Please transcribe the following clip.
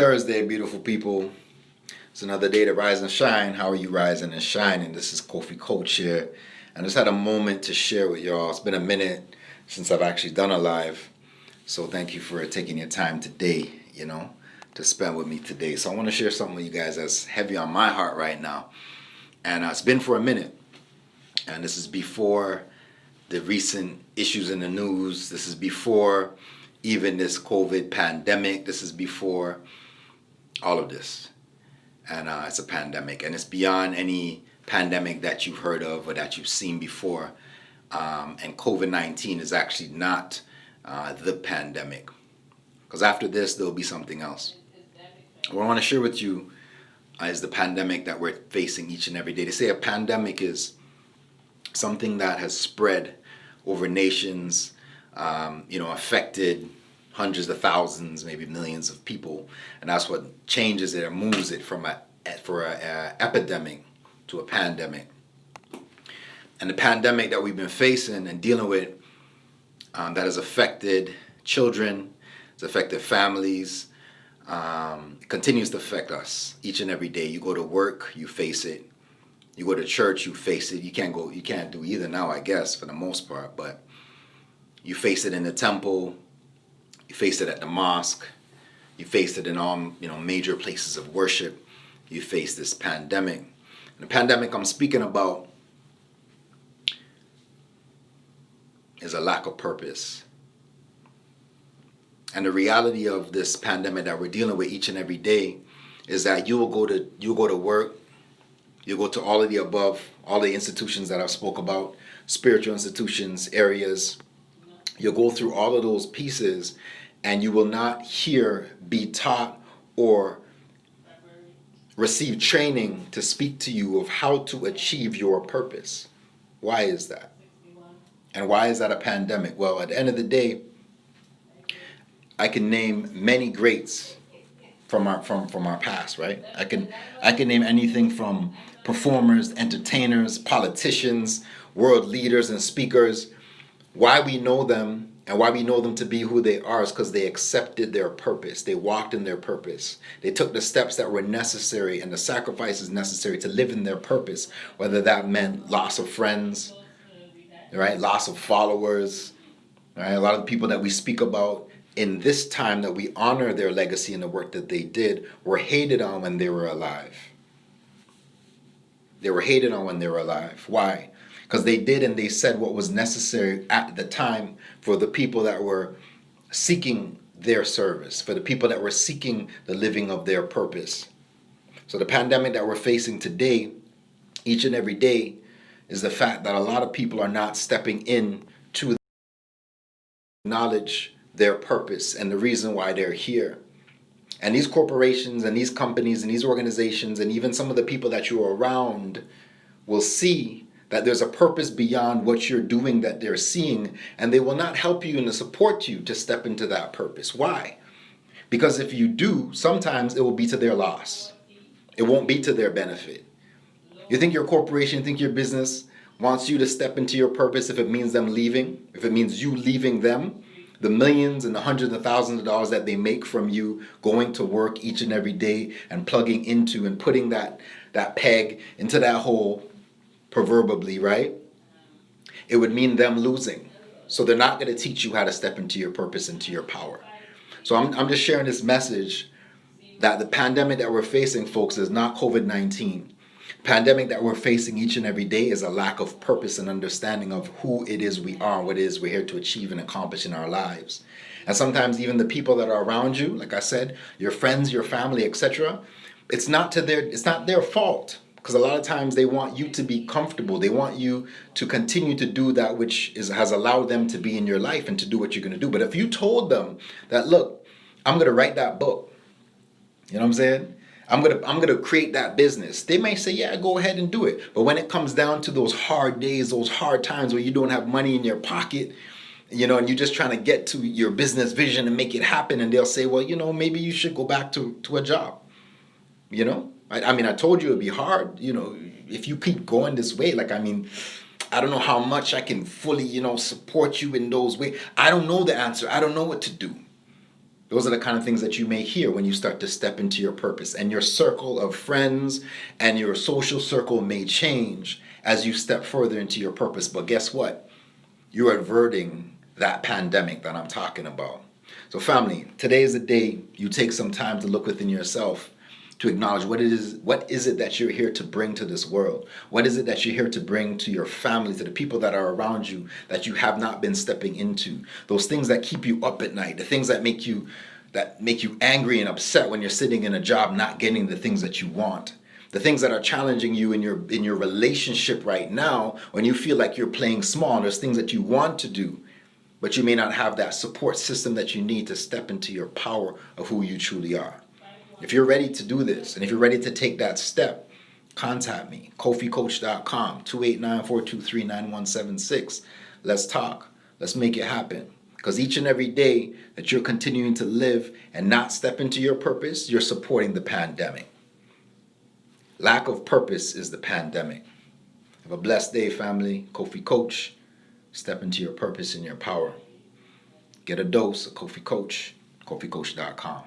Thursday, beautiful people. It's another day to rise and shine. How are you rising and shining? This is Kofi Coach here. And I just had a moment to share with y'all. It's been a minute since I've actually done a live. So thank you for taking your time today, to spend with me today. So I want to share something with you guys that's heavy on my heart right now. And it's been for a minute. And this is before the recent issues in the news. This is before even this COVID pandemic. This is before all of this. And it's a pandemic, and it's beyond any pandemic that you've heard of or that you've seen before. And COVID-19 is actually not the pandemic, because after this there'll be something else. What I want to share with you is the pandemic that we're facing each and every day. They say a pandemic is something that has spread over nations, affected hundreds of thousands, maybe millions of people, and that's what changes it or moves it from an epidemic to a pandemic. And the pandemic that we've been facing and dealing with, that has affected children, it's affected families, continues to affect us each and every day. You go to work, you face it. You go to church, you face it. You can't do either now, I guess, for the most part, but you face it in the temple. You face it at the mosque. You face it in all major places of worship. You face this pandemic. And the pandemic I'm speaking about is a lack of purpose. And the reality of this pandemic that we're dealing with each and every day is that you'll go to work, you'll go to all of the above, all the institutions that I've spoke about, spiritual institutions, areas. You'll go through all of those pieces, and you will not be taught or receive training to speak to you of how to achieve your purpose. Why is that? And why is that a pandemic? Well, at the end of the day, I can name many greats from our past, right? I can name anything from performers, entertainers, politicians, world leaders and speakers. Why we know them and why we know them to be who they are is because they accepted their purpose. They walked in their purpose. They took the steps that were necessary and the sacrifices necessary to live in their purpose, whether that meant loss of friends, right? Loss of followers, right? A lot of the people that we speak about in this time that we honor their legacy and the work that they did were hated on when they were alive. They were hated on when they were alive. Why? Because they did and they said what was necessary at the time for the people that were seeking their service, for the people that were seeking the living of their purpose. So the pandemic that we're facing today, each and every day, is the fact that a lot of people are not stepping in to acknowledge their purpose and the reason why they're here. And these corporations and these companies and these organizations and even some of the people that you're around will see that there's a purpose beyond what you're doing that they're seeing, and they will not help you and to support you to step into that purpose. Why? Because if you do, sometimes it will be to their loss. It won't be to their benefit. You think your corporation, you think your business wants you to step into your purpose if it means them leaving, if it means you leaving them, the millions and the hundreds of thousands of dollars that they make from you going to work each and every day and plugging into and putting that peg into that hole, proverbially, right? It would mean them losing. So they're not going to teach you how to step into your purpose, into your power. So I'm just sharing this message that the pandemic that we're facing, folks, is not COVID-19. Pandemic that we're facing each and every day is a lack of purpose and understanding of who it is we are, what it is we're here to achieve and accomplish in our lives. And sometimes even the people that are around you, like I said, your friends, your family, etc., it's not their fault. Because a lot of times they want you to be comfortable. They want you to continue to do that which has allowed them to be in your life and to do what you're going to do. But if you told them that, look, I'm going to write that book, you know what I'm saying? I'm gonna create that business. They may say, yeah, go ahead and do it. But when it comes down to those hard days, those hard times where you don't have money in your pocket, and you're just trying to get to your business vision and make it happen, and they'll say, well, maybe you should go back to a job. I told you it'd be hard, if you keep going this way. I don't know how much I can fully, support you in those ways. I don't know the answer. I don't know what to do. Those are the kind of things that you may hear when you start to step into your purpose. And your circle of friends and your social circle may change as you step further into your purpose. But guess what? You're averting that pandemic that I'm talking about. So family, today is the day you take some time to look within yourself, to acknowledge what is it that you're here to bring to this world? What is it that you're here to bring to your family, to the people that are around you that you have not been stepping into? Those things that keep you up at night, the things that make you angry and upset when you're sitting in a job not getting the things that you want. The things that are challenging you in your relationship right now, when you feel like you're playing small, there's things that you want to do, but you may not have that support system that you need to step into your power of who you truly are. If you're ready to do this, and if you're ready to take that step, contact me, koficoach.com, 289-423-9176. Let's talk. Let's make it happen. Because each and every day that you're continuing to live and not step into your purpose, you're supporting the pandemic. Lack of purpose is the pandemic. Have a blessed day, family. Kofi Coach. Step into your purpose and your power. Get a dose of Kofi Coach, koficoach.com.